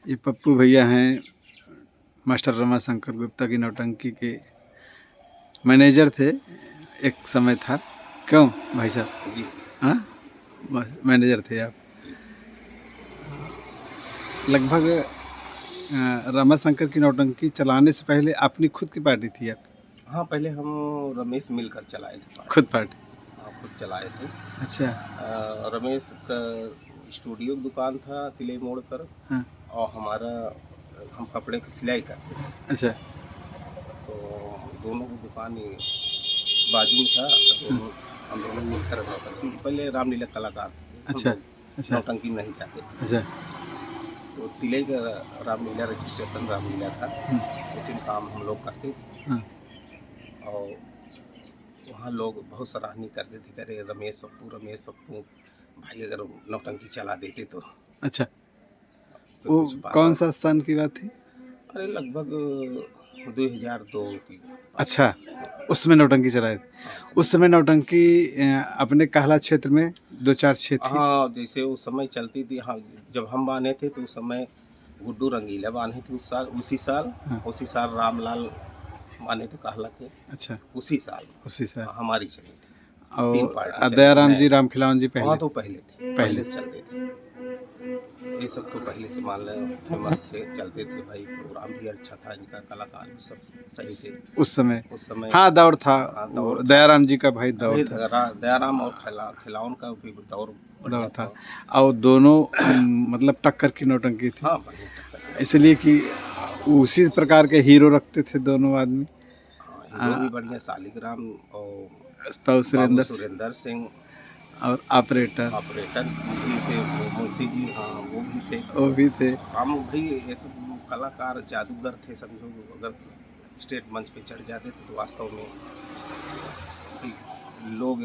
ये पप्पू भैया हैं, मास्टर रमाशंकर गुप्ता की नौटंकी के मैनेजर थे, एक समय था। क्यों भाई साहब? जी हाँ, मैनेजर थे आप जी। लगभग। रमाशंकर की नौटंकी चलाने से पहले अपनी खुद की पार्टी थी आप? हाँ, पहले हम रमेश मिलकर चलाए थे खुद पार्टी। पार्टी? हाँ, खुद चलाए थे। अच्छा। रमेश का स्टूडियो की दुकान था तिलई मोड़ पर। हाँ। और हमारा हम कपड़े की सिलाई करते थे, अच्छा। तो दोनों की दुकान ही बाजू में था। तो हाँ। हम दोनों मिलकर नौटंकी, पहले रामलीला कलाकार थे हम अच्छा। लोग, अच्छा। नौटंकी में नहीं जाते थे। अच्छा। तो तिलई का रामलीला रजिस्ट्रेशन रामलीला था, हम्म। उसी में काम हम लोग करते थे। हाँ। और वहाँ लोग बहुत सराहनीय करते थे, करे रमेश पप्पू भाई अगर नौटंकी चला देते तो अच्छा, फिर वो कुछ कौन बात। सा सन की बात थी? अरे लगभग 2002 की अच्छा, आसपास। उसमें नौटंकी चलाए थे। हाँ उस समय नौटंकी अपने कहला क्षेत्र में 2-4-6 थी। हाँ, जैसे उस समय चलती थी। हाँ, जब हम बांधे थे तो उस समय गुड्डू रंगीला बांधे थे उस साल, हाँ। उसी साल रामलाल बांधे थे कहला के, अच्छा, उसी साल उसी साल। हमारी चली थी। तीन पार्टी और चली थी दयाराम नए। जी, राम खिलावन जी वहाँ पहले? तो पहले थे, पहले से चलते थे। ये सब तो पहले से मान लें फेमस थे, चलते थे भाई। प्रोग्राम भी अच्छा था इनका, कलाकार भी सब सही थे उस समय। उस समय। हाँ, दौर था। हाँ, वो दौर था। दयाराम जी का भाई दौर अभी था। दयाराम और खिलावन का भी दौर दौर बढ़िया था। था। और दोनों मतलब टक्कर की नौटंकी थी, हाँ, बढ़िया टक्कर की इसलिए नौटंकी कि उसी प्रकार के हीरो रखते थे दोनों आदमी। थी। हाँ, हीरो आ, भी बढ़िया, शालिग्राम और तो बाबू सुरेंद्र सुरेंद्र सिंह। और ऑपरेटर ऑपरेटर भी थे, मुंशी जी, हाँ वो भी थे। वो भी थे। हम भाई ये सब कलाकार जादूगर थे समझो। अगर स्टेट मंच पे चढ़ जाते थे तो वास्तव में भाई लोग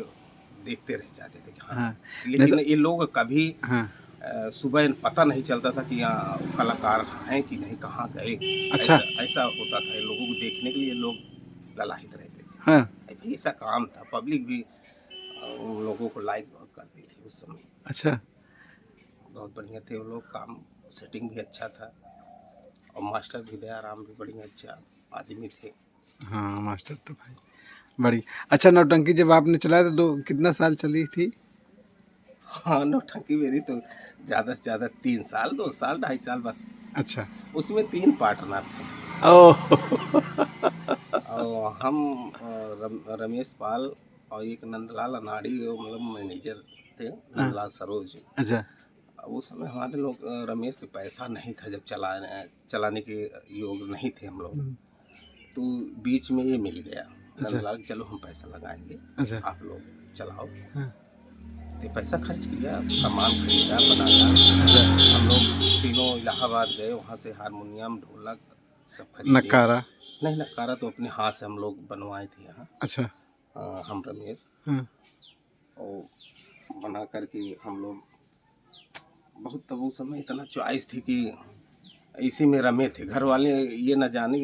देखते रह जाते थे कि हाँ। हाँ, नहीं तो। लेकिन ये लोग कभी हाँ। सुबह पता नहीं चलता था कि यहाँ कलाकार हैं कि नहीं, कहाँ गए। अच्छा। ऐसा ऐसा होता था, लोगों को देखने के लिए लोग ललाहित रहते थे। हाँ। भाई ऐसा काम था, पब्लिक भी उन लोगों को लाइक बहुत करती थी उस समय। अच्छा। बहुत बढ़िया थे वो लोग, काम सेटिंग भी अच्छा था। और मास्टर भी दयाराम भी बढ़िया अच्छा आदमी थे। हाँ, मास्टर तो भाई बड़ी अच्छा। नौटंकी जब आपने चलाया तो कितना साल चली थी? हाँ, नौटंकी मेरी तो ज़्यादा से ज़्यादा 3 साल, 2 साल, 2.5 साल बस। अच्छा। उसमें 3 पार्टनर थे। ओह। और हम रमेश पाल और एक नंदलाल अनाड़ी, वो मतलब मैनेजर थे, हाँ। नंदलाल सरोज। अच्छा। अब उस समय हमारे लोग रमेश के पैसा नहीं था, जब चलाने के योग नहीं थे हम लोग। तो बीच में ये मिल गया अच्छा। नंदलाल, चलो हम पैसा लगाएंगे, अच्छा। आप लोग चलाओ। हाँ। तो पैसा खर्च किया, सामान खरीदा, बनाया। अच्छा। हम लोग तीनों इलाहाबाद गए, वहाँ से हारमोनियम, ढोलक सब खरीदे। नक्कारा। नहीं, नक्कारा तो अपने हाथ से हम लोग बनवाए थे यहाँ। अच्छा। हम रमेश हाँ। और बना करके हम लोग बहुत, तब उस समय इतना चॉइस थी कि इसी में रमे थे। घर वाले ये न जाने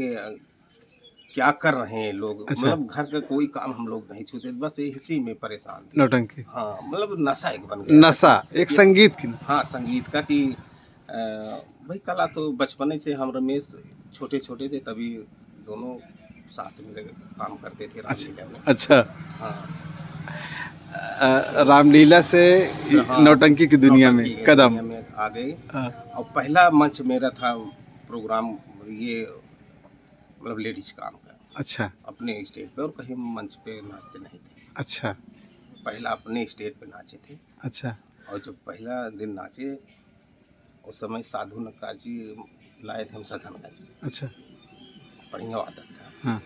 क्या कर रहे हैं लोग, अच्छा। मतलब घर का कोई काम हम लोग नहीं छूते, बस इसी में परेशान थे। नौटंकी हाँ, मतलब नशा एक बन गया था नशा, एक कि संगीत की नशा। हाँ, संगीत का कि भाई कला तो बचपन से हम रमेश छोटे छोटे थे तभी दोनों साथ में काम करते थे अच्छा। रामलीला में। अच्छा। हाँ, तो रामलीला से फिर हाँ, नौटंकी की दुनिया में नौटंकी की कदम। दुनिया में आ गई। हाँ। और पहला मंच मेरा था प्रोग्राम, ये मतलब लेडीज काम का, अच्छा। अपने स्टेज पे, और कहीं मंच पे नाचते नहीं थे। अच्छा। पहला अपने स्टेज पे नाचे थे। अच्छा। और जब पहला दिन नाचे, उस समय साधु नक्कार जी लाए थे हम सदनगंज से। अच्छा। बढ़िया वादक था, हाँ।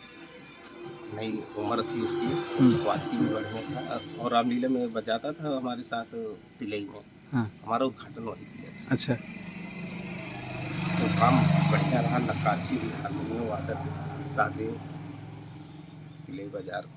नई उम्र थी उसकी, वादकी भी बढ़िया था। और रामलीला में बजाता था हमारे साथ तिलई में। हाँ। हमारा उद्घाटन वही किया था। अच्छा। तो काम बढ़िया रहा, नक्काशी भी, हारमोनियम वादक, सादे, तिलई बाजार।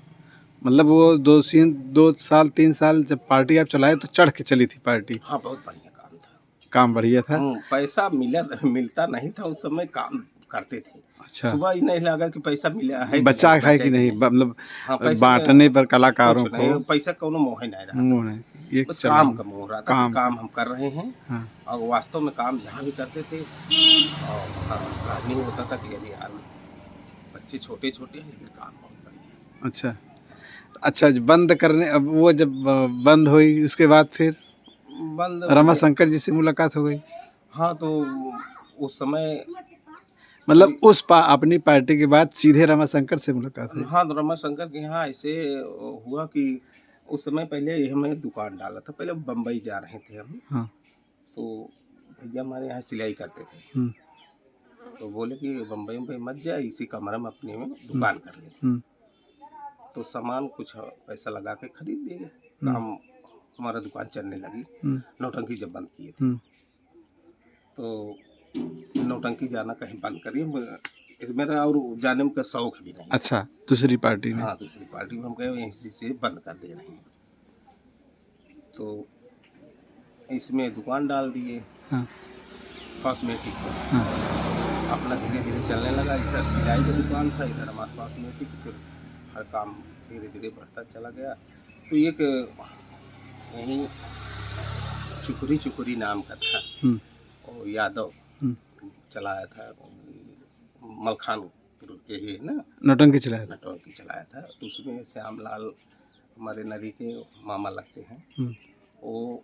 मतलब वो 2 साल 3 साल जब पार्टी आप चलाए तो चढ़ के चली थी पार्टी। हाँ, बहुत बढ़िया काम था। काम बढ़िया था। पैसा मिलता नहीं था उस समय, काम करते थे। अच्छा। सुबह ही नहीं लगा कि पैसा मिला है कि बचा नहीं, है बचा कि है कि नहीं, नहीं। मतलब हाँ, पैसा बांटने पर कुछ कलाकारों को नहीं, पैसा कोनो मोह नहीं रहा था। मुंह नहीं। ये बस चल काम रहा का मोह रहा था काम कि काम हम कर रहे हैं, हाँ और वास्तव में काम जहाँ भी करते थे और वहाँ सराहनीय होता था कि अरे यार बच्चे छोटे छोटे हैं लेकिन काम बहुत बढ़िया है। अच्छा अच्छा बंद करने अब वो जब बंद हुई उसके बाद फिर बंद रमा हुए। शंकर जी से मुलाकात हो गई। हाँ तो उस समय मतलब उस अपनी पार्टी के बाद सीधे रमा शंकर से मुलाकात हुई। हाँ तो रमा शंकर के यहाँ ऐसे हुआ कि उस समय पहले ये हमें दुकान डाला था, पहले बम्बई जा रहे थे हम, हाँ तो भैया हमारे यहाँ सिलाई करते थे, हम्म, तो बोले कि बम्बई में मत जा, इसी कमरे में अपने में दुकान कर ले। हम्म, तो सामान कुछ पैसा लगा के खरीद दिए, हम्म, काम हमारा दुकान चलने लगी। हम्म, नौटंकी जब बंद किए थे हम्म, तो नौटंकी जाना कहीं बंद करिए, मेरा और जाने में का शौक भी नहीं। अच्छा दूसरी पार्टी में। हाँ दूसरी पार्टी में हम गए, यहीं से बंद कर दे रहे हैं, तो इसमें दुकान डाल दिए हाँ कॉस्मेटिक का। हाँ अपना धीरे धीरे चलने लगा, इधर सिलाई की दुकान था, इधर हमारा कॉस्मेटिक, फिर हर काम धीरे धीरे बढ़ता चला गया। तो एक यहीं चुकुरी चुकुरी नाम का था, हम्म, और यादव हम्म, चलाया था, मलखान यही है ना, नौटंकी चलाया था। नेटवर्क चलाया था। तो उसमें श्याम लाल हमारे नरी के मामा लगते हैं, हम्म, वो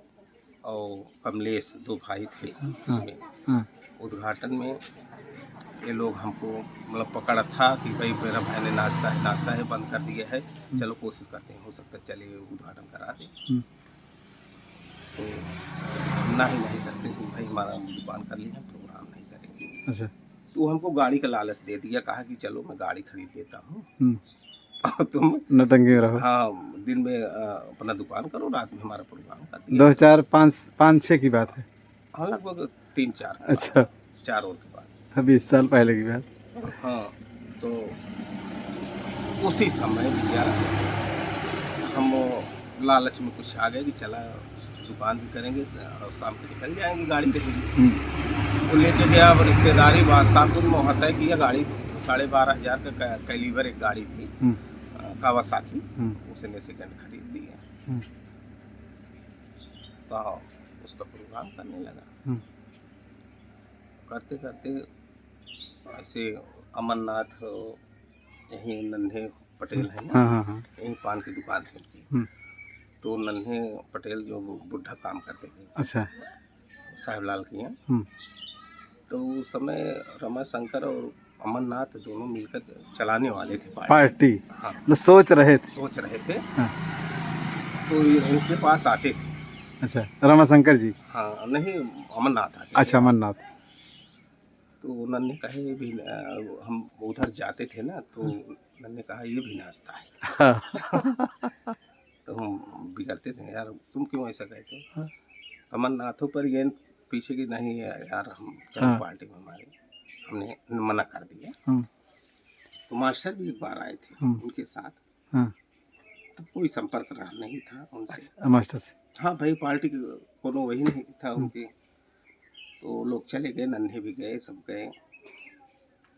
और कमलेश दो भाई थे हाँ उसमें। हाँ उद्घाटन में ये लोग हमको मतलब पकड़ा था कि भाई मेरा भाई ने नाश्ता है बंद कर दिया है, चलो कोशिश करते हैं, हो सकता है चलिए उद्घाटन करा दें। हम्म, तो नहीं करते थे, भाई हमारा दुकान कर लिया, प्रोग्राम नहीं करेंगे। अच्छा तो हमको गाड़ी का लालच दे दिया, कहा कि चलो मैं गाड़ी खरीद देता हूँ हम्म, और तुम नौटंकी में रहो। हाँ दिन में अपना दुकान करो, रात में हमारा प्रोग्राम कर दिया। 2005-6 की बात है। हाँ लगभग 3-4 के अच्छा बाद, 4 और के बाद। 20 साल पहले की बात। हाँ तो उसी समय भैया हम लालच में कुछ आ गए कि चला दुकान भी करेंगे और शाम को निकल जाएंगे, गाड़ी रहेगी। वो लेके गया, अब रिश्तेदारी बात सात दिन में होता है कि यह गाड़ी 12,500 का कैलिबर एक गाड़ी थी, कावासाकी, उसने सेकंड खरीद दी है। तो उसका प्रोग्राम करने लगा, करते करते ऐसे अमरनाथ यहीं नन्हे पटेल है ना, हाँ हाँ हाँ यहीं पान की दुकान थी उनकी। तो नन्हे पटेल जो बुढ़ा काम करते थे अच्छा साहिबलाल के यहाँ, हम्म, तो उस समय रमा शंकर और अमरनाथ दोनों मिलकर चलाने वाले थे पार्टी हाँ मतलब सोच रहे थे। सोच रहे थे। हाँ तो ये इनके पास आते थे। अच्छा रमाशंकर जी। हाँ नहीं, अमरनाथ आते अच्छा थे। अमरनाथ। तो उन्होंने कहे ये भी हम उधर जाते थे ना, तो उन्होंने कहा ये भी नाचता है। तो हम बिगड़ते थे, यार तुम क्यों ऐसा कहते हो? अमरनाथों पर ये पीछे की नहीं है यार, हम चलो हाँ। पार्टी में हमारे, हमने मना कर दिया। हम्म, तो मास्टर भी एक बार आए थे उनके साथ, हाँ तब कोई संपर्क रहा नहीं था उनसे। अच्छा, मास्टर से। हाँ भाई पार्टी कोनो वही नहीं था उनके। तो लोग चले गए, नन्हे भी गए, सब गए।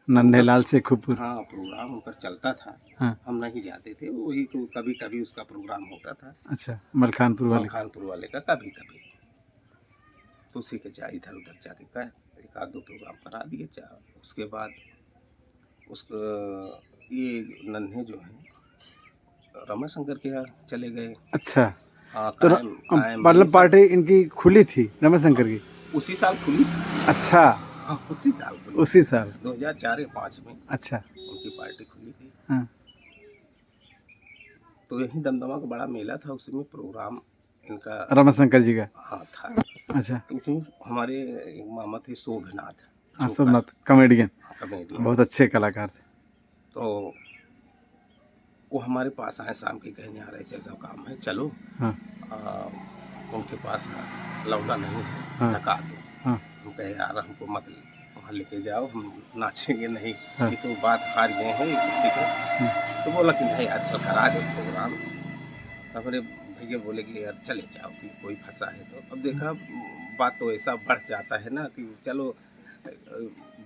नन्हे लाल से खूबपुर। हाँ प्रोग्राम उनका चलता था, हाँ हम नहीं जाते थे, वही कभी कभी उसका प्रोग्राम होता था, अच्छा मलखानपुर वाले। मलखानपुर वाले का कभी कभी। तो उसी के चाहे इधर उधर जाके का एक आध दो प्रोग्राम करा दिए। उसके बाद उसको ये नन्हे जो हैं रमाशंकर के यहाँ चले गए। अच्छा हाँ तो कायम कायम मतलब यही सब। पार्टी इनकी खुली थी रमाशंकर की। उसी साल खुली थी। अच्छा हाँ उसी साल खुली, उसी साल 2004 या 5 में अच्छा उनकी पार्टी खुली थी। हाँ तो यही दमदमा का बड़ा मेला था, उसी में प्रोग्राम इनका रमाशंकर जी का। हाँ था। अच्छा तो उसमें हमारे एक मामा थे शोभनाथ, हाँ सोमनाथ कॉमेडियन कॉमेडियन। बहुत अच्छे कलाकार थे। तो वो हमारे पास आए शाम के, कहने यार ऐसा ऐसा काम है, चलो हाँ उनके पास लौटा नहीं है, हाँ। ढका दो। हाँ हम कहे यार हमको मत वहाँ लेके जाओ, हम नाचेंगे नहीं, हाँ। ये तो बात हार गए हैं किसी को। तो बोला कि नहीं यार चल करा दे प्रोग्राम। तो हमारे भैया बोले कि यार चले जाओ कि कोई फंसा है। तो अब देखा बात तो ऐसा बढ़ जाता है ना कि चलो,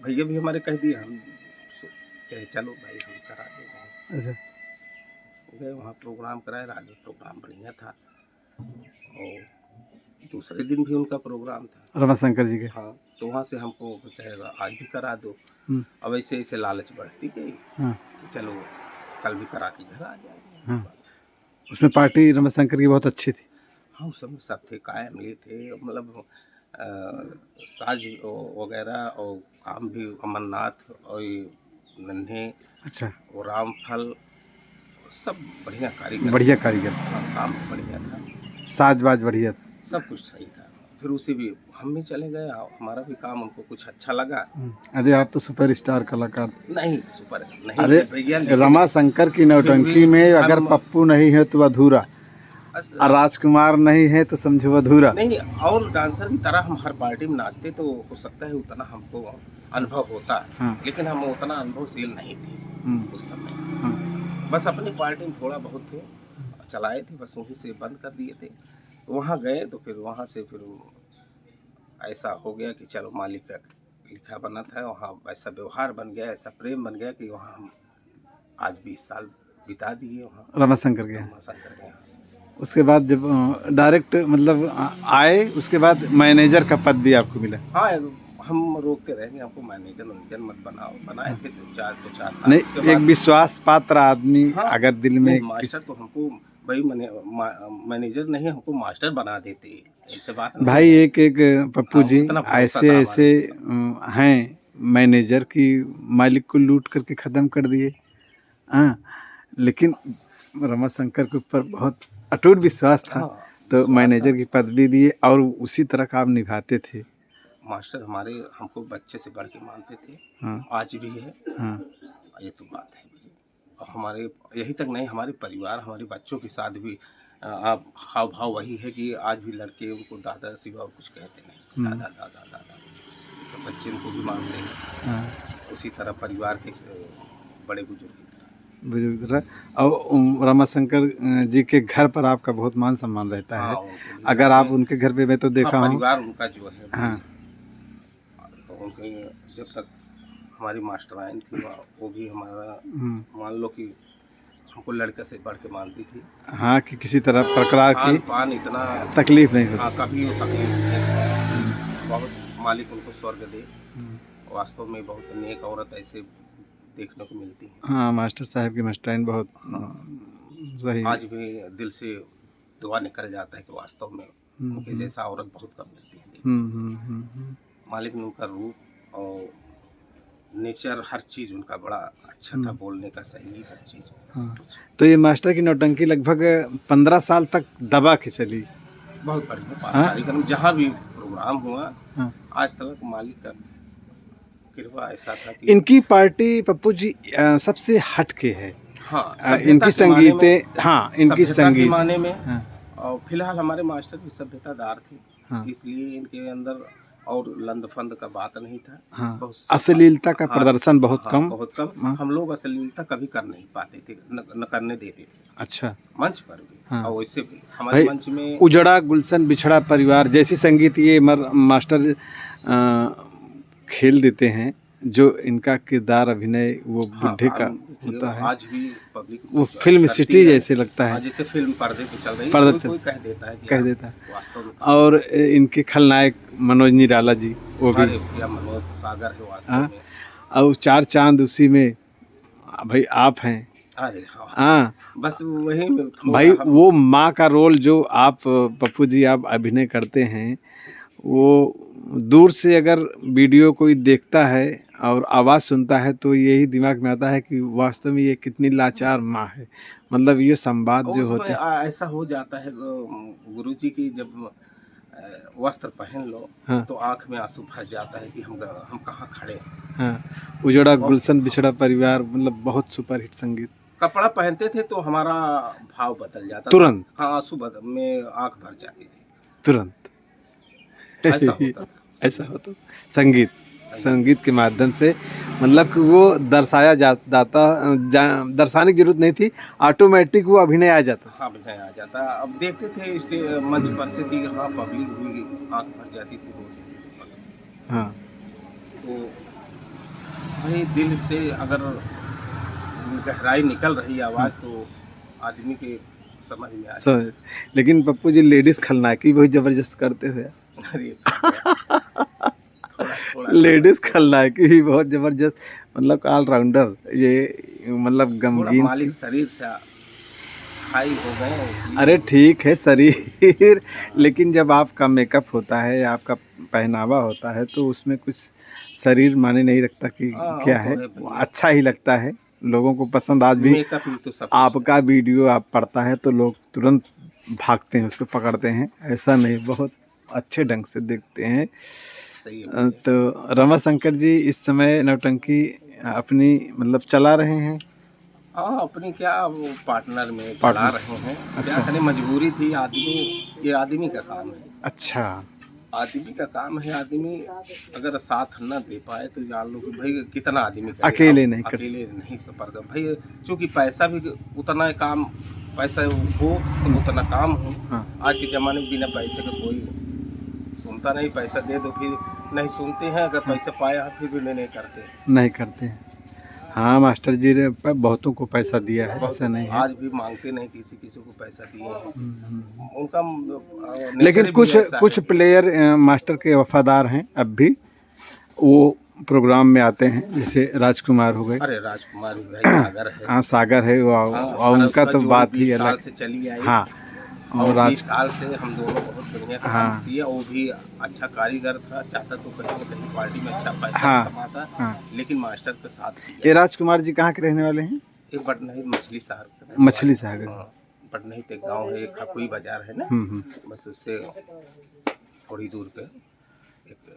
भैया भी हमारे कह दिए, हम कहे चलो भाई हम करा दे रहे हैं। अच्छा गए वहाँ प्रोग्राम कराए, आगे प्रोग्राम बढ़िया था। और दूसरे दिन भी उनका प्रोग्राम था। रमाशंकर जी के। हाँ, तो वहाँ से हमको कहेगा आज भी करा दो। हम्म, अब ऐसे ऐसे लालच बढ़ती गई हाँ कि चलो कल भी करा के घर आ जाएंगे। हाँ। उसमें पार्टी रमाशंकर की बहुत अच्छी थी। हाँ, उस समय सब थे, कायमली थे, मतलब साज वगैरह और काम भी अमरनाथ और ये नन्हे अच्छा, और रामफल सब बढ़िया कारीगर बढ़िया थे। कारीगर, हाँ, काम बढ़िया था, साज-बाज बढ़िया था। सब कुछ सही था। फिर उसी भी हम भी चले गए, हमारा भी काम उनको कुछ अच्छा लगा। अरे आप तो सुपरस्टार कलाकार थे। नहीं सुपर नहीं अरे भैया, लेकिन रमाशंकर की फिर भी नौटंकी में अगर हम पप्पू नहीं है तो अधूरा, अस- और राजकुमार नहीं है तो समझो अधूरा। नहीं, और डांसर की तरह हम हर पार्टी में नाचते तो हो सकता है उतना हमको अनुभव होता, हाँ। लेकिन हम उतना अनुभवशील नहीं थे उस समय। हाँ, बस अपनी पार्टी में थोड़ा बहुत थे, चलाए थे, बस वहीं से बंद कर दिए थे। तो वहाँ गए तो फिर वहाँ से फिर ऐसा हो गया कि चलो मालिक का लिखा बना था, वहाँ ऐसा व्यवहार बन गया, ऐसा प्रेम बन गया कि वहाँ हम आज 20 साल बिता दिए वहाँ रमाशंकर के यहाँ। रमाशंकर के यहाँ। उसके बाद जब डायरेक्ट मतलब आए, उसके बाद मैनेजर का पद भी आपको मिला। हाँ, हम रोकते रहेंगे, हमको मैनेजर मत बनाओ, बनाए थे 2-4 साल। नहीं, उसके एक बाद विश्वास पात्र आदमी हाँ, अगर दिल में नहीं मास्टर तो हमको भाई मैनेजर नहीं, हमको मास्टर बना देते, ऐसे बात नहीं भाई है। एक एक पप्पू हाँ, वो जी इतना भरोसा ऐसे था ऐसे हमारे ऊपर। हैं मैनेजर की मालिक को लूट करके ख़त्म कर दिए। हाँ, लेकिन रमाशंकर के ऊपर बहुत अटूट विश्वास था, हाँ, तो विश्वास मैनेजर था। की पदवी दिए और उसी तरह का आप निभाते थे। मास्टर हमारे हमको बच्चे से बढ़ के मानते थे, हाँ आज भी है। हाँ ये तो बात है भी। और हमारे यही तक नहीं, हमारे परिवार हमारे बच्चों के साथ भी आप हाव भाव वही है कि आज भी लड़के उनको दादा सिवा और कुछ कहते नहीं, दादा दादा दादा, सब बच्चे उनको भी मानते हैं हाँ, उसी तरह परिवार के बड़े बुजुर्ग की तरह। बुजुर्ग तरह। और रमाशंकर जी के घर पर आपका बहुत मान सम्मान रहता है। हाँ, उनके भी अगर घर आप में उनके घर पे मैं तो हाँ, देखा हूँ। परिवार उनका जो है हाँ उनके जब तक हमारी मास्टराइन थी वो भी हमारा मान लो कि हमको लड़के से बढ़ के मानती थी। हाँ, कि किसी तरह प्रकार खान की पान इतना तकलीफ नहीं होती। हाँ, कभी वो तकलीफ नहीं। बहुत मालिक उनको स्वर्ग दे, वास्तव में बहुत नेक औरत ऐसे देखने को मिलती हैं। हाँ, मास्टर साहब की मास्टराइन बहुत सही। आज भी दिल से दुआ निकल जाता है कि वास्तव में उनके जैसा औरत बहुत कम मिलती है देखने। मालिक ने उनका रूप और नेचर हर चीज़ उनका बड़ा अच्छा था, बोलने का शैली हर चीज़। हाँ, तो ये मास्टर की नौटंकी लगभग 15 साल तक दबा के चली। बहुत बढ़िया हाँ? कार्यक्रम, जहाँ भी प्रोग्राम हुआ हाँ। आज तक मालिक का कृपा ऐसा था कि इनकी पार्टी पप्पू जी सबसे हट के है। हाँ, इनकी संगीतें, हाँ इनकी सभ्यता के संगीत, माने में। हाँ और फिलहाल हमारे मास्टर भी सभ्यतादार थे, हाँ इसलिए इनके अंदर और लंद फंद का बात नहीं था। हाँ, बहुत अश्लीलता का हाँ, प्रदर्शन बहुत हाँ, कम। बहुत कम। हाँ। हम लोग अश्लीलता कभी कर नहीं पाते थे, न करने देते थे अच्छा, मंच पर भी। हाँ। और वैसे भी हमारे भाई मंच में उजड़ा गुलशन बिछड़ा परिवार जैसी संगीत ये मास्टर खेल देते हैं, जो इनका किरदार अभिनय वो हाँ, बुढ़े का देखिए, होता है, आज भी पब्लिक वो फिल्म करती सिटी है। जैसे लगता हाँ, है, जैसे फिल्म पर्दे पे चल रही है, पर्दे कोई कह देता है कि कह हाँ, देता है। वास्तव में और इनके खलनायक मनोज निराला जी, वो भी अरे भैया मनोज सागर है वास्तव हाँ, में। और चार चांद उसी में भाई आप हैं। अरे हाँ, हाँ बस वही में थोड़ा भाई, हम वो माँ का रोल जो आप पप्पू जी आप अभिनय करते हैं, वो दूर से अगर वीडियो कोई देखता है और आवाज़ सुनता है तो यही दिमाग में आता है कि वास्तव में ये कितनी लाचार माँ है। मतलब ये संवाद जो उसमें होते हैं। ऐसा हो जाता है गुरुजी की जब वस्त्र पहन लो हाँ तो आंख में आंसू भर जाता है कि हम कहाँ खड़े हैं। हाँ, उजड़ा गुलशन बिछड़ा परिवार मतलब बहुत सुपरहिट संगीत। कपड़ा पहनते थे तो हमारा भाव बदल जाता तुरंत। था। हाँ, आंसू में आंख भर जाती थी, तुरंत ऐसा होता था। ऐसा होता संगीत के माध्यम से, मतलब कि वो दर्शाया दर्शाने की जरूरत नहीं थी, ऑटोमेटिक वो अभिनय आ जाता। हाँ, अभिनय आ जाता। अब देखते थे मंच पर से कि हाँ पब्लिक भी आंख भर जाती थी, रो देते थे पब्लिक। हाँ, तो भाई दिल से अगर गहराई निकल रही आवाज़ तो आदमी के समझ में आ समझ। लेकिन पप्पू जी लेडीज खलनायकी बहुत जबरदस्त करते हुए, अरे थोड़ा थोड़ा लेडीज समझ से, खलनायकी भी बहुत जबरदस्त, मतलब ऑलराउंडर ये, मतलब थोड़ा गमगीन मालिक सी। शरीर से हाई हो गए हैं अरे इसलिए। ठीक है शरीर हाँ लेकिन जब आपका मेकअप होता है, आपका पहनावा होता है, तो उसमें कुछ शरीर माने नहीं रखता कि हाँ, वो क्या तो है, है वो भैया, अच्छा ही लगता है लोगों को पसंद। आज भी मेकअप ही तो सब कुछ है। आपका वीडियो आप पढ़ता है तो लोग तुरंत भागते हैं, उसको पकड़ते हैं, ऐसा नहीं, बहुत अच्छे ढंग से देखते हैं। सही है भैया। तो रमाशंकर जी इस समय नौटंकी अपनी मतलब चला रहे हैं, हाँ, अपनी क्या वो पार्टनर में चला पार्टनर। रहे हैं, क्या अच्छा करें, मजबूरी थी। आदमी, ये आदमी का काम है, अच्छा। आदमी का काम है। आदमी अगर साथ न दे पाए तो जान लो कि भाई कितना आदमी करे। अब अकेले नहीं कर अकेले नहीं सफर कर भाई, चूँकि पैसा भी उतना काम, पैसा हो तो उतना काम हो। हाँ आज के ज़माने में बिना पैसे का कोई सुनता नहीं, पैसा दे दो फिर नहीं सुनते हैं, अगर पैसा पाया फिर भी नहीं करते। नहीं करते हैं। हाँ मास्टर जी ने बहुतों को पैसा दिया है, बहुत ऐसा नहीं है। आज भी मांगते नहीं, किसी किसी को पैसा दिए हैं। उनका लेकिन नेचर भी कुछ ऐसा कुछ है। प्लेयर मास्टर के वफादार हैं अब भी, वो प्रोग्राम में आते हैं, जैसे राजकुमार हो गए। अरे राजकुमार भी भाई सागर है। हाँ सागर है वो, हाँ, और अरे उनका उसका तो जोड़ी बात ही 20 साल अलग। से चली आई। हाँ और और 20 साल से हम दोनों बहुत बढ़िया काम हाँ किया। वो भी अच्छा कारीगर था, चाहता तो कहीं न कहीं पार्टी में अच्छा पैसा हाँ कमाता, हाँ। लेकिन मास्टर का साथ ये दिया। राजकुमार जी कहाँ के रहने वाले हैं? एक बटनही मछली शहर का रहने मछली वाले। सागर। हाँ, बटनही एक गाँव है, एक खकुई बाजार है ना, बस उससे थोड़ी दूर पे एक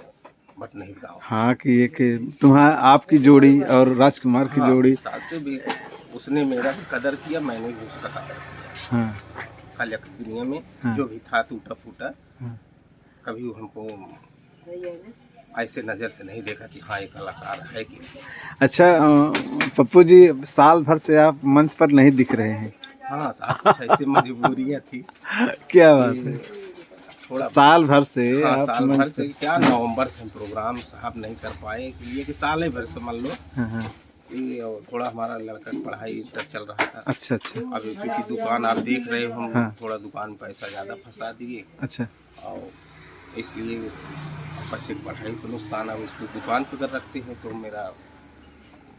बटनही गाँव। हाँ कि एक तुम्हारा आपकी जोड़ी और राजकुमार की हाँ, जोड़ी। 20 साल से भी उसने मेरा भी कदर किया, मैंने भी उसका कदर किया। हाँ कल एक दुनिया में हाँ। जो भी था टूटा फूटा, हाँ। कभी वो हमको ऐसे नज़र से नहीं देखा कि हाँ ये कलाकार है कि नहीं। अच्छा पप्पू जी साल भर से आप मंच पर नहीं दिख रहे हैं। हाँ, साथ कुछ ऐसी मजबूरियाँ थी क्या बात है, कि थोड़ा। साल भर से हाँ, आप साल भर मंच से पर। क्या, नवंबर से हम प्रोग्राम साहब नहीं कर पाए, कि ये कि साल ही भर से मान लो हाँ हाँ। कि थोड़ा हमारा लड़का की पढ़ाई इंटर चल रहा था। अच्छा अच्छा। अभी क्योंकि दुकान आप देख रहे हो, हम हाँ। थोड़ा दुकान में पैसा ज़्यादा फंसा दिए, अच्छा और इसलिए बच्चे की पढ़ाई को नुकसान, अब उसको दुकान पर अगर रखते हैं तो मेरा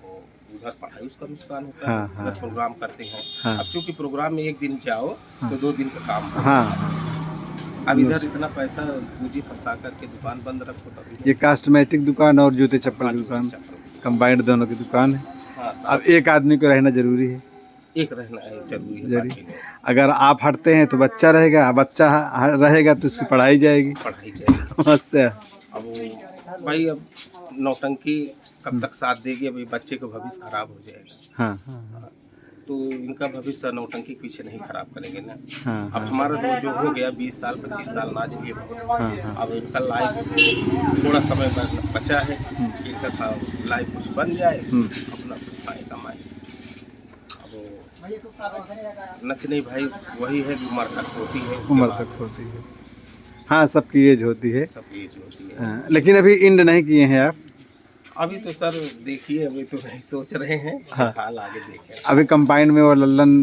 वो उधर पढ़ाई उसका नुकसान होता हाँ, है। हाँ। अगर प्रोग्राम करते हैं, हाँ। अब चूँकि प्रोग्राम में एक दिन जाओ हाँ। तो 2 दिन का काम हो हाँ जाता है। हाँ। अब इधर इतना पैसा पूंजी फंसा करके दुकान बंद रखो तभी। ये कॉस्मेटिक दुकान और जूते चप्पल हाँ, की जूते दुकान, चप्पल। कंबाइंड दोनों की दुकान है। हाँ, अब एक आदमी को रहना जरूरी है। एक रहना है जरूरी है जरूरी। पार्टी में, अगर आप हटते हैं तो बच्चा रहेगा, बच्चा रहेगा तो उसकी पढ़ाई जाएगी। पढ़ाई जाएगी। समस्या। अब वो भाई, अब नौटंकी कब तक साथ देगी, अभी बच्चे का भविष्य खराब हो जाएगा। हाँ हाँ तो इनका भविष्य नौटंकी के पीछे नहीं खराब करेंगे ना। हाँ अब हाँ हमारा जो हो गया 20 साल 25 साल नाच लिए बहुत, हाँ हाँ। अब इनका लाइफ थोड़ा समय बचा है, इनका था लाइफ कुछ बन जाए, अपना कुछ खाए कमाए। अब वो नचने भाई वही है, उम्र तक होती है, उसके उम्र बाद तक होती है। हाँ सबकी एज होती है। सब एज होती है। हाँ, लेकिन अभी इंड नहीं किए हैं आप। अभी तो सर देखिए, अभी तो नहीं सोच रहे हैं, हाँ। हाल आगे देखें। अभी कंबाइन में वो लल्लन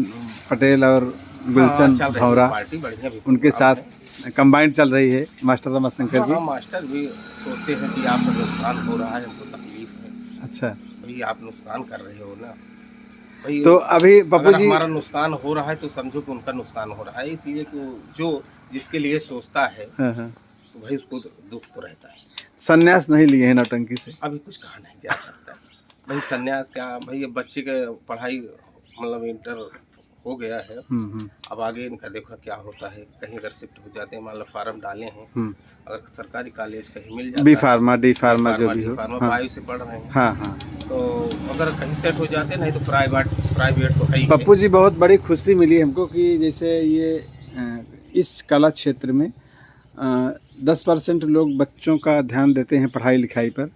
पटेल और गुलशन चल रही है भौरा, पार्टी बढ़िया भी उनके प्रोग्राम साथ कंबाइन चल रही है मास्टर रमाशंकर हाँ, जी। हाँ, मास्टर भी सोचते हैं कि आपको नुकसान हो रहा है, हमको तकलीफ है, अच्छा भाई आप नुकसान कर रहे हो ना भाई। तो अभी पप्पू अगर जी, हमारा नुकसान हो रहा है तो समझो कि उनका नुकसान हो रहा है, इसलिए तो जो जिसके लिए सोचता है हाँ हाँ, तो भाई उसको दुख तो रहता है। संन्यास नहीं लिए हैं नौटंकी से। अभी कुछ कहा नहीं जा सकता भाई, संन्यास क्या भाई, अब बच्चे का पढ़ाई मतलब इंटर हो गया है, अब आगे इनका देखो क्या होता है। कहीं अगर शिफ्ट हो जाते हैं, मान लो फार्म डाले हैं, अगर सरकारी कॉलेज कहीं मिल जाता बी है, फार्मा डी फार्मा जो भी डी हो। फार्मा हाँ बायो से पढ़ रहे हैं, हाँ हाँ। तो अगर कहीं सेट हो जाते, नहीं तो प्राइवेट तो है ही है। पप्पू जी बहुत बड़ी खुशी मिली हमको कि जैसे ये इस कला क्षेत्र में 10% लोग बच्चों का ध्यान देते हैं पढ़ाई लिखाई पर,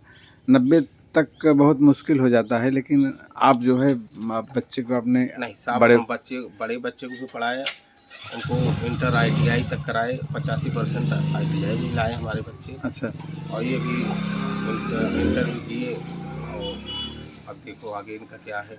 90 तक बहुत मुश्किल हो जाता है, लेकिन आप जो है आप बच्चे को अपने नहीं साहब, बड़े हम बड़े बच्चे को भी पढ़ाए, उनको इंटर ITI तक कराए, 85% ITI भी लाए हमारे बच्चे। अच्छा और ये भी इंटर भी किए, और अब देखो आगे इनका क्या है।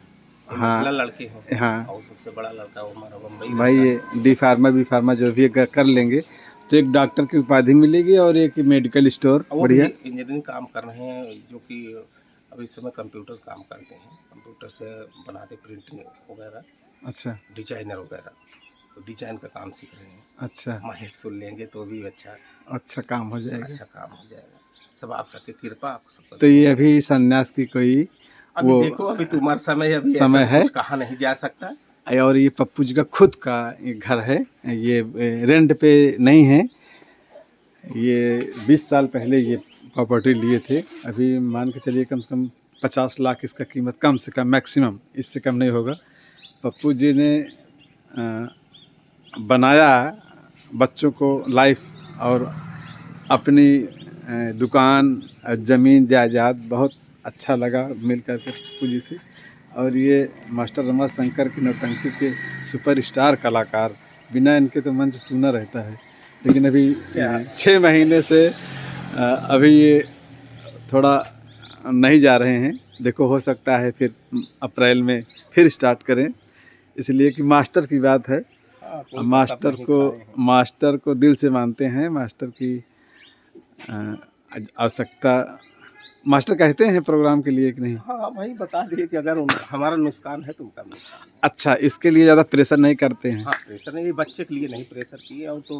ये हाँ। महिला लड़के हैं। हाँ और सबसे बड़ा लड़का वो हमारा बम्बई भाई, ये डी फार्मा बी फार्मा जो भी कर लेंगे तो एक डॉक्टर की उपाधि मिलेगी और एक मेडिकल स्टोर वो बढ़िया। भी इंजीनियरिंग काम कर रहे हैं, जो कि अभी इस समय कंप्यूटर काम करते हैं, कंप्यूटर से बनाते प्रिंटिंग वगैरह, अच्छा डिजाइनर वगैरह, तो डिजाइन का काम सीख रहे हैं। अच्छा माहिर सुन लेंगे तो भी अच्छा काम हो जाएगा। अच्छा काम हो जाएगा। सब आप सबकी कृपा, आप सबका तो ये अभी संन्यास की कोई अभी वो देखो, अभी तो उम्र समय, अभी समय ऐसा है। कुछ कहा नहीं जा सकता। और ये पप्पू जी का खुद का ये घर है, ये रेंट पे नहीं है। ये 20 साल पहले ये प्रॉपर्टी लिए थे। अभी मान के चलिए कम से कम 50 लाख इसका कीमत, कम से कम, मैक्सिमम, इससे कम नहीं होगा। पप्पू जी ने बनाया बच्चों को लाइफ और अपनी दुकान, ज़मीन जायदाद, बहुत अच्छा लगा मिलकर के पप्पू जी से। और ये मास्टर रमाशंकर की नौटंकी के सुपरस्टार कलाकार, बिना इनके तो मंच सूना रहता है। लेकिन अभी 6 महीने से अभी ये थोड़ा नहीं जा रहे हैं। देखो, हो सकता है फिर अप्रैल में फिर स्टार्ट करें, इसलिए कि मास्टर की बात है। मास्टर को दिल से मानते हैं। मास्टर की आवश्यकता मास्टर कहते हैं प्रोग्राम के लिए कि नहीं। हाँ भाई, बता दिए कि अगर हमारा नुकसान है तो उनका नुकसान है। अच्छा, इसके लिए ज़्यादा प्रेशर नहीं करते हैं। हाँ, प्रेशर नहीं, बच्चे के लिए नहीं प्रेशर किए। और तो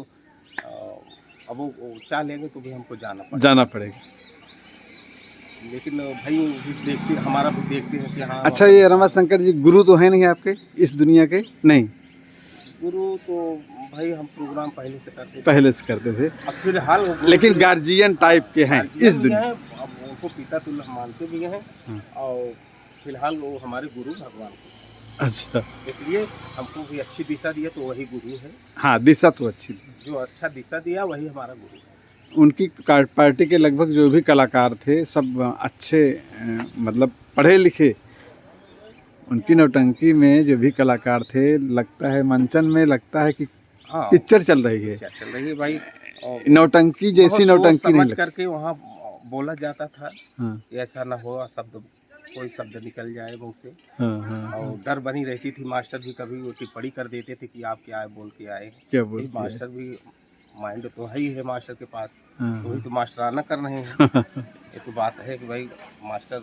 अब वो चाह लेंगे तो भी हमको जाना पड़ेगा। लेकिन भाई भी देखते, हमारा भी देखते हैं कि हाँ। अच्छा, ये रमाशंकर जी गुरु तो है नहीं आपके इस दुनिया के? नहीं, गुरु तो भाई हम प्रोग्राम पहले से करते थे। अब फिलहाल लेकिन गार्जियन टाइप के हैं इस दुनिया। अब उनको पिता तुल्य मानते भी हैं। और फिलहाल वो हमारे गुरु भगवान को। अच्छा, इसलिए हमको भी अच्छी दिशा दिया तो वही गुरु है। हाँ, दिशा तो अच्छी थी। जो अच्छा दिशा दिया वही हमारा गुरु है। उनकी पार्टी के लगभग जो भी कलाकार थे सब अच्छे, मतलब पढ़े लिखे। उनकी नौटंकी में जो भी कलाकार थे, लगता है मंचन में लगता है कि हाँ, पिक्चर चल रही है। चल रही है भाई। नौटंकी जैसी नौटंकी नहीं करके वहाँ बोला जाता था। हाँ, ऐसा ना हो कोई शब्द निकल जाए मुँह से। हाँ, हाँ, और डर बनी रहती थी। मास्टर भी कभी वो टिप्पणी कर देते थे कि आप क्या बोल के आए। क्या बोल मास्टर भी माइंड तो है ही है मास्टर के पास। हाँ, तो वही तो मास्टराना कर रहे हैं। ये तो बात है कि भाई मास्टर,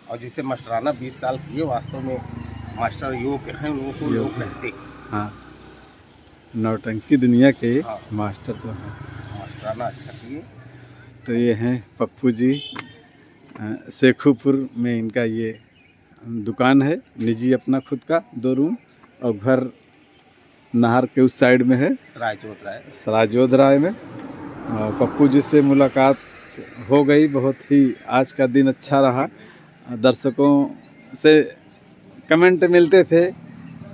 और जिसे मास्टराना 20 साल किए, वास्तव में मास्टर योग्य हैं, लोगों को लोग कहते हैं। हाँ, नौटंकी दुनिया के हाँ, मास्टर तो हैं। मास्टराना अच्छा किए। तो ये हैं पप्पू जी। शेखुपुर में इनका ये दुकान है, निजी अपना खुद का 2 रूम, और घर नहर के उस साइड में है, सराजोध राय में। पप्पू जी से मुलाकात हो गई, बहुत ही आज का दिन अच्छा रहा। दर्शकों से कमेंट मिलते थे,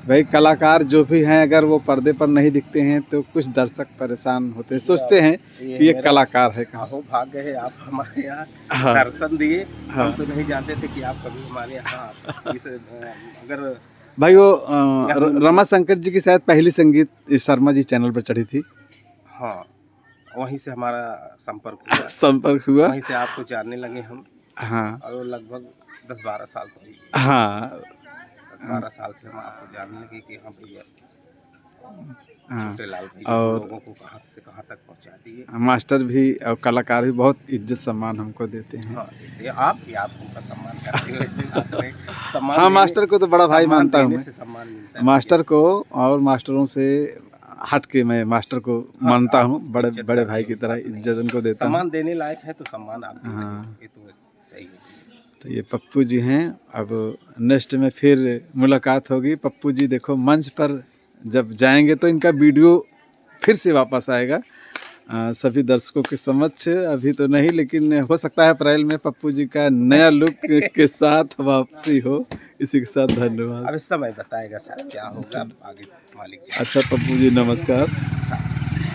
भाई कलाकार जो भी हैं अगर वो पर्दे पर नहीं दिखते हैं तो कुछ दर्शक परेशान होते हैं, सोचते हैं कि ये कलाकार है कहाँ। भाग्य है आप हमारे यहाँ दर्शन दिए। हम तो नहीं जानते थे कि आप कभी हमारे यहाँ अगर भाई वो रमाशंकर जी की शायद पहली संगीत शर्मा जी चैनल पर चढ़ी थी। हाँ, वहीं से हमारा संपर्क हुआ। वहीं से आपको जानने लगे हम। हाँ, और लगभग 10-12 साल तो। हाँ, 10-12 साल से हम आपको जानने लगे कि हाँ भैया, छोटे लाल भाई और लोगों को कहाँ से कहाँ तक पहुँचा दिए। मास्टर भी और कलाकार भी बहुत इज्जत सम्मान हमको देते हैं। हाँ, आप उनका सम्मान करते हैं, ऐसे बात नहीं। सम्मान हाँ, मास्टर को तो बड़ा भाई मानता हूँ मैं। मास्टर को, और मास्टरों से हट के मैं मास्टर को मानता हूँ, बड़े भाई की तरह इज्जत उनको देता हूँ। सम्मान देने लायक है तो सम्मान आप। हाँ, ये तो सही है। तो ये पप्पू जी हैं। अब नेक्स्ट में फिर मुलाकात होगी। पप्पू जी देखो मंच पर जब जाएंगे तो इनका वीडियो फिर से वापस आएगा सभी दर्शकों के समक्ष। अभी तो नहीं, लेकिन हो सकता है अप्रैल में पप्पू जी का नया लुक के साथ वापसी हो। इसी के साथ धन्यवाद। अब समय बताएगा सर क्या होगा आगे, मालिक। अच्छा पप्पू जी, नमस्कार।